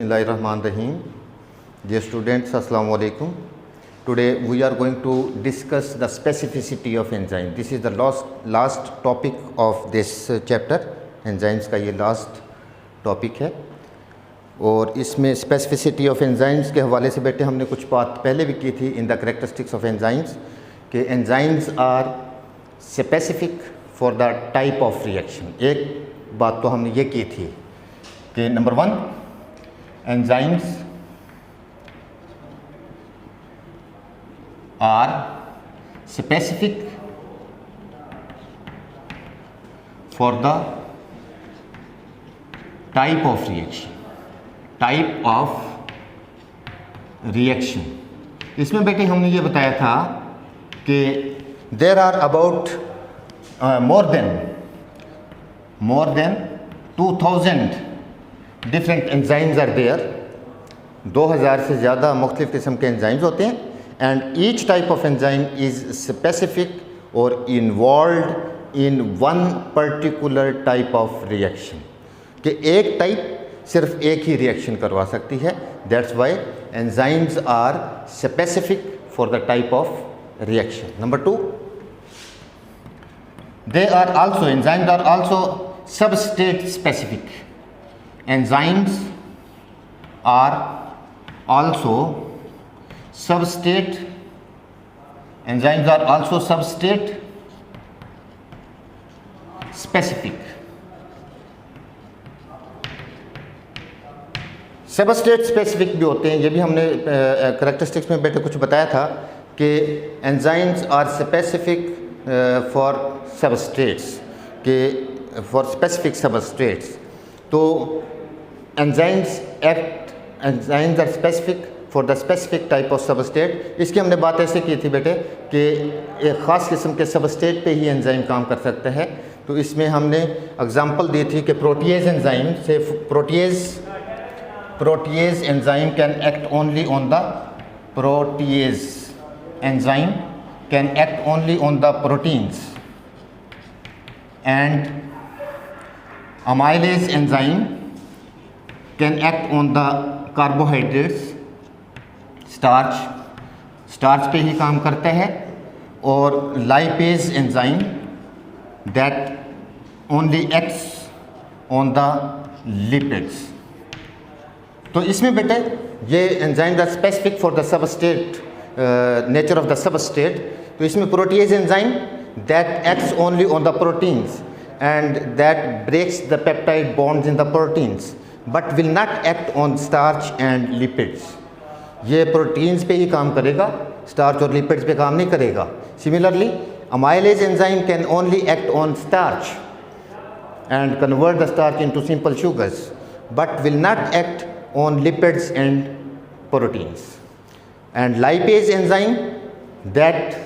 Bismillahirrahmanirrahim. Dear students, Assalamu alaikum. Today we are going to discuss the specificity of enzyme. This is the last topic of this chapter. Enzymes का ये last topic है और इसमें specificity of enzymes के हवाले से बेटे हमने कुछ बात पहले भी की थी in the characteristics of enzymes कि enzymes are specific for the type of reaction. एक बात तो हमने ये की थी कि number 1 enzymes are specific for the type of reaction. इसमें बेटे हमने ये बताया था कि there are about more than 2000 different enzymes are there. 2000 से ज़्यादा मुख्तलिफ़ किस्म के एंजाइम्स होते हैं and each type of enzyme is specific और involved in one particular type of reaction. कि एक टाइप सिर्फ एक ही रिएक्शन करवा सकती है. That's why enzymes are specific for the type of reaction. Number 2, enzymes are also substrate specific. Enzymes are also substrate specific. Substrate specific भी होते हैं. ये भी हमने करेक्टरिस्टिक्स में बेटे कुछ बताया था कि enzymes are specific for substrates के फॉर स्पेसिफिक सबस्ट्रेट्स. तो enzymes are specific for the specific type of substrate. इसकी हमने बात ऐसे की थी बेटे कि एक ख़ास किस्म के सबस्ट्रेट पे ही एंजाइम काम कर सकता है. तो इसमें हमने एग्जांपल दी थी कि प्रोटीएज एंजाइम से protease enzyme can act only on the proteins and amylase enzyme can act on the carbohydrates, starch पे ही काम करता है. और lipase enzyme that only acts on the lipids. तो इसमें बेटे ये enzymes are specific for the substrate nature of the substrate. तो इसमें protease enzyme that acts only on the proteins and that breaks the peptide bonds in the proteins but will not act on starch and lipids. ये proteins पे ही काम करेगा, starch और lipids पे काम नहीं करेगा. Similarly amylase enzyme can only act on starch and convert the starch into simple sugars but will not act on lipids and proteins. And lipase enzyme that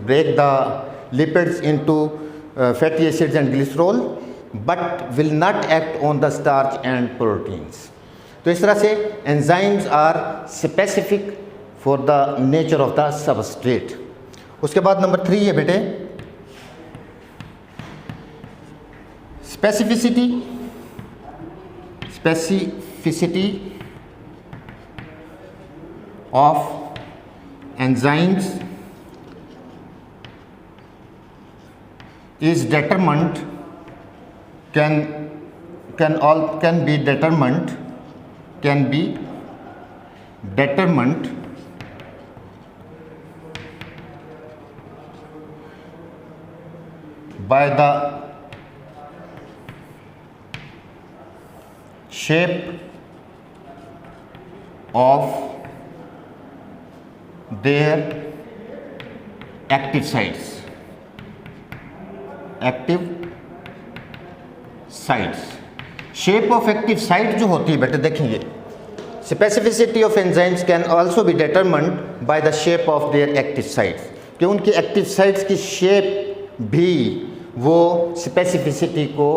break the lipids into fatty acids and glycerol but will not act on the starch and proteins. तो इस तरह से enzymes are specific for the nature of the substrate. उसके बाद number 3 है बेटे specificity of enzymes is determined can be determined by the shape of their active sites. Shape of active site जो होती है बेटे देखेंगे. Specificity of enzymes can also be determined by the shape of their active sites. कि उनकी active sites की shape भी वो स्पेसिफिसिटी को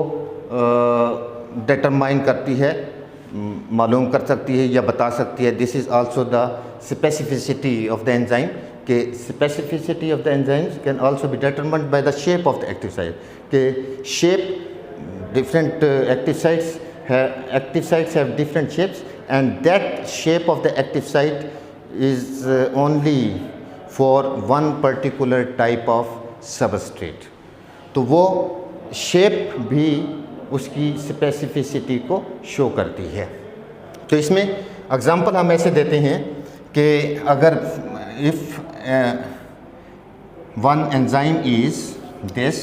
डिटरमाइन करती है, मालूम कर सकती है या बता सकती है. This is also the specificity of the enzyme. कि specificity of the enzymes can also be determined by the shape of the active site. कि shape different active sites have different shapes and that shape of the active site is only for one particular type of substrate. तो वो shape भी उसकी specificity को show करती है। तो इसमें एग्जांपल हम ऐसे देते हैं कि अगर if one enzyme is this,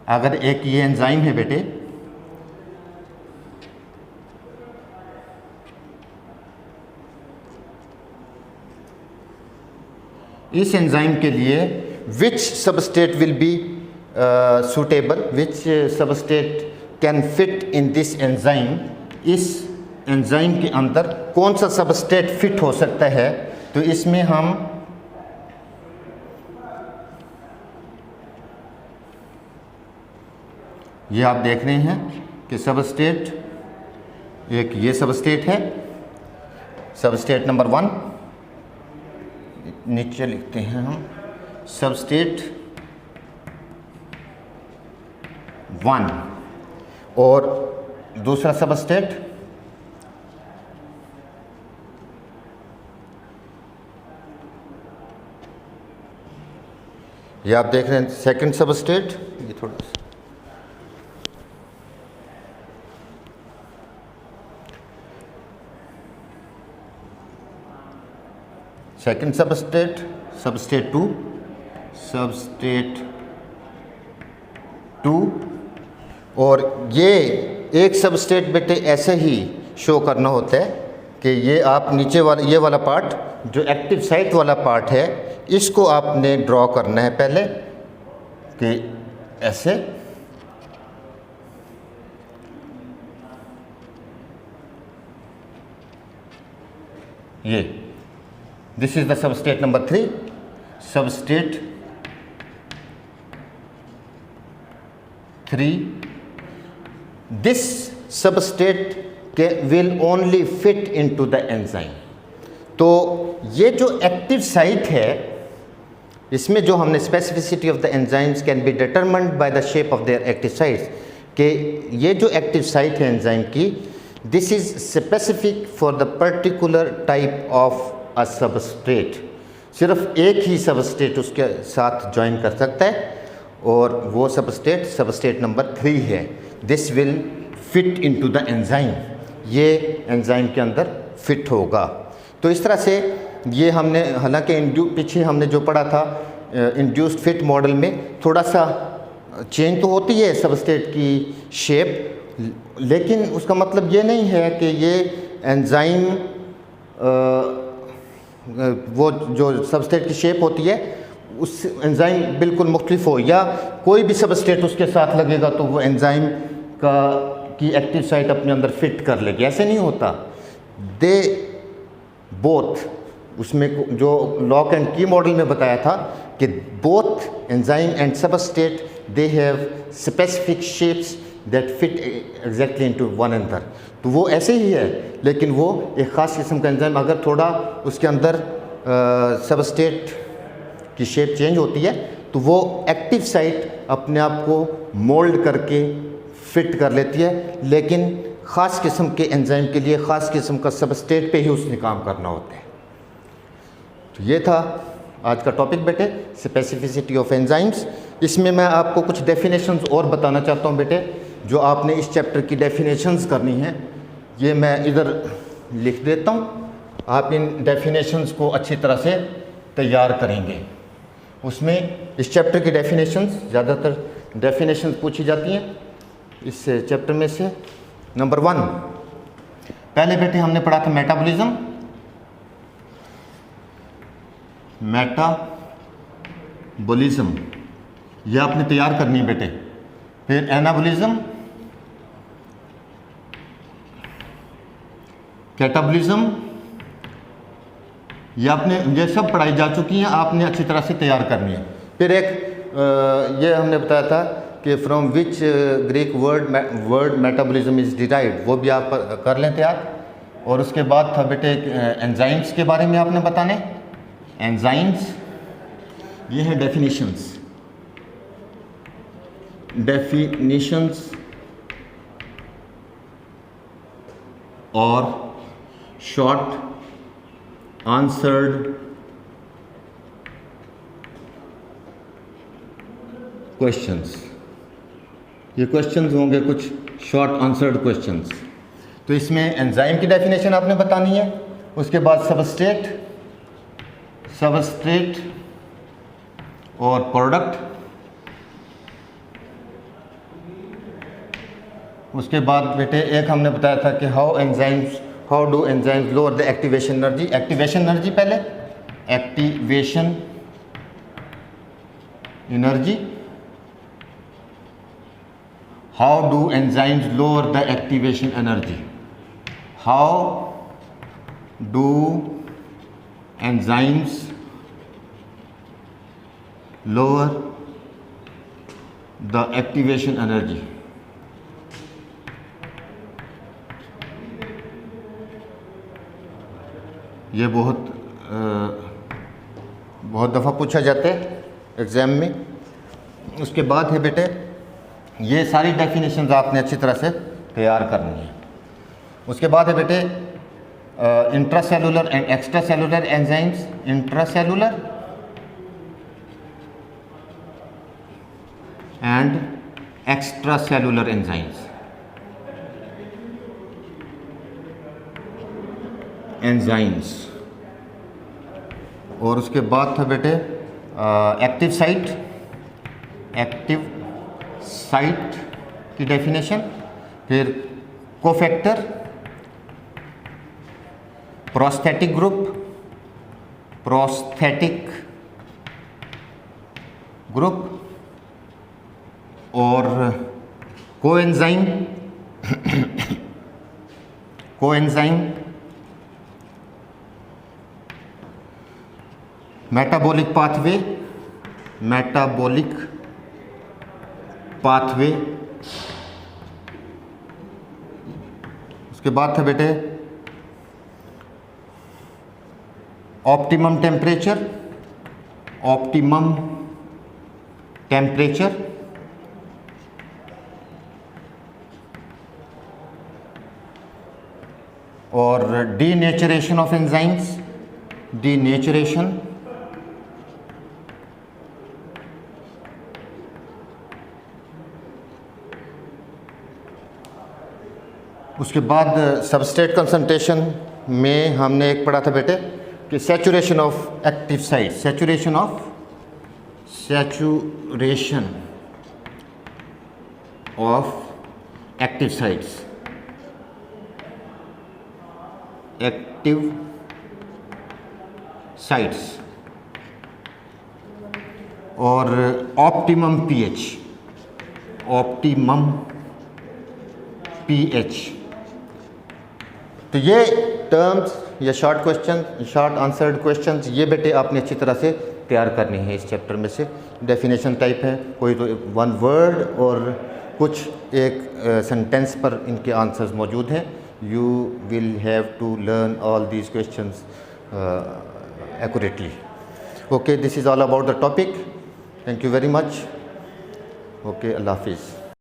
अगर एक ये एंजाइम है बेटे, इस एंजाइम के लिए which substrate will be suitable, which substrate can fit in this enzyme, इस एंजाइम के अंदर कौन सा सबस्ट्रेट फिट हो सकता है। तो इसमें हम ये आप देख रहे हैं कि सबस्ट्रेट, एक ये सबस्ट्रेट है, सबस्ट्रेट नंबर 1, नीचे लिखते हैं हम सबस्ट्रेट 1, और दूसरा सबस्ट्रेट ये आप देख रहे हैं सेकंड सबस्ट्रेट, ये थोड़ा सा सेकंड सबस्ट्रेट, सबस्ट्रेट 2, सबस्ट्रेट 2, और ये एक सबस्ट्रेट बेटे ऐसे ही शो करना होता है कि ये आप नीचे वाला, ये वाला पार्ट जो एक्टिव साइट वाला पार्ट है, इसको आपने ड्रॉ करना है पहले कि ऐसे, ये this is the substrate number 3, substrate 3, this substrate will only fit into the enzyme. तो ये जो एक्टिव साइट है, इसमें जो हमने specificity of the enzymes can be determined by the shape of their active sites, कि ये जो एक्टिव साइट है एंजाइम की, this is specific for the particular type of a substrate. सिर्फ एक ही सबस्ट्रेट उसके साथ ज्वाइन कर सकता है, और वो सबस्ट्रेट नंबर 3 है। This will fit into the enzyme, ये एंजाइम के अंदर फिट होगा। तो इस तरह से ये हमने, हालांकि पीछे हमने जो पढ़ा था इंड्यूस्ड फिट मॉडल में, थोड़ा सा चेंज तो होती है सबस्ट्रेट की शेप, लेकिन उसका मतलब ये नहीं है कि ये एंजाइम वो जो सबस्ट्रेट की शेप होती है उस एंजाइम बिल्कुल मुख्तलिफ हो, या कोई भी सबस्ट्रेट उसके साथ लगेगा तो वो एंजाइम की एक्टिव साइट अपने अंदर फिट कर लेगी, ऐसे नहीं होता। दे बोथ, उसमें जो लॉक एंड की मॉडल में बताया था कि both enzyme and substrate they have specific shapes that fit exactly into one another. तो वो ऐसे ही है, लेकिन वो एक ख़ास किस्म का एंजाइम अगर थोड़ा उसके अंदर सबस्ट्रेट की शेप चेंज होती है तो वो एक्टिव साइट अपने आप को मोल्ड करके फिट कर लेती है, लेकिन ख़ास किस्म के एंजाइम के लिए ख़ास किस्म का सबस्ट्रेट पे ही उसने काम करना होता है। तो ये था आज का टॉपिक बेटे, स्पेसिफिसिटी ऑफ एंजाइम्स। इसमें मैं आपको कुछ डेफिनेशंस और बताना चाहता हूँ बेटे, जो आपने इस चैप्टर की डेफिनेशंस करनी है। ये मैं इधर लिख देता हूँ, आप इन डेफिनेशंस को अच्छी तरह से तैयार करेंगे। उसमें इस चैप्टर की डेफिनेशंस, ज़्यादातर डेफिनेशंस पूछी जाती हैं इस चैप्टर में से। नंबर 1, पहले बेटे हमने पढ़ा था मेटाबॉलिज्म, मेटाबॉलिज्म ये आपने तैयार करनी है बेटे। फिर एनाबॉलिज्म, कैटाबॉलिज्म, ये सब पढ़ाई जा चुकी हैं, आपने अच्छी तरह से तैयार करनी है। फिर एक ये हमने बताया था कि from which Greek word metabolism is derived, वो भी आप कर लें तैयार। और उसके बाद था बेटे एंजाइम्स के बारे में आपने बताने। एंजाइम्स ये है डेफिनेशंस और शॉर्ट आंसर्ड क्वेश्चंस। ये क्वेश्चंस होंगे कुछ शॉर्ट आंसर्ड क्वेश्चंस। तो इसमें एंजाइम की डेफिनेशन आपने बतानी है, उसके बाद सबस्ट्रेट और प्रोडक्ट, उसके बाद बेटे एक हमने बताया था कि how do enzymes lower the activation energy. Activation energy पहले, activation energy, how do enzymes lower the activation energy, how do enzymes lower the activation energy. ये बहुत दफ़ा पूछा जाता है एग्ज़ाम में। उसके बाद है बेटे, ये सारी डेफिनेशंस आपने अच्छी तरह से तैयार करनी है। उसके बाद है बेटे intracellular and extracellular enzymes, intracellular and extracellular enzymes. और उसके बाद था बेटे एक्टिव साइट की डेफिनेशन, फिर कोफैक्टर, प्रोस्थेटिक ग्रुप और कोएंजाइम मेटाबॉलिक पाथवे। उसके बाद था बेटे ऑप्टिमम टेम्परेचर और डीनेचरेशन ऑफ एंजाइम्स, उसके बाद सबस्ट्रेट कंसंट्रेशन में हमने एक पढ़ा था बेटे कि saturation of active site, saturation of active sites और ऑप्टिमम पीएच। तो ये टर्म्स या शॉर्ट आंसर्ड क्वेश्चंस ये बेटे आपने अच्छी तरह से तैयार करनी है। इस चैप्टर में से डेफिनेशन टाइप है, कोई तो वन वर्ड और कुछ एक सेंटेंस पर इनके आंसर्स मौजूद हैं। You will have to learn all these questions accurately. Okay, this is all about the topic. Thank you very much. Okay, Allah Hafiz.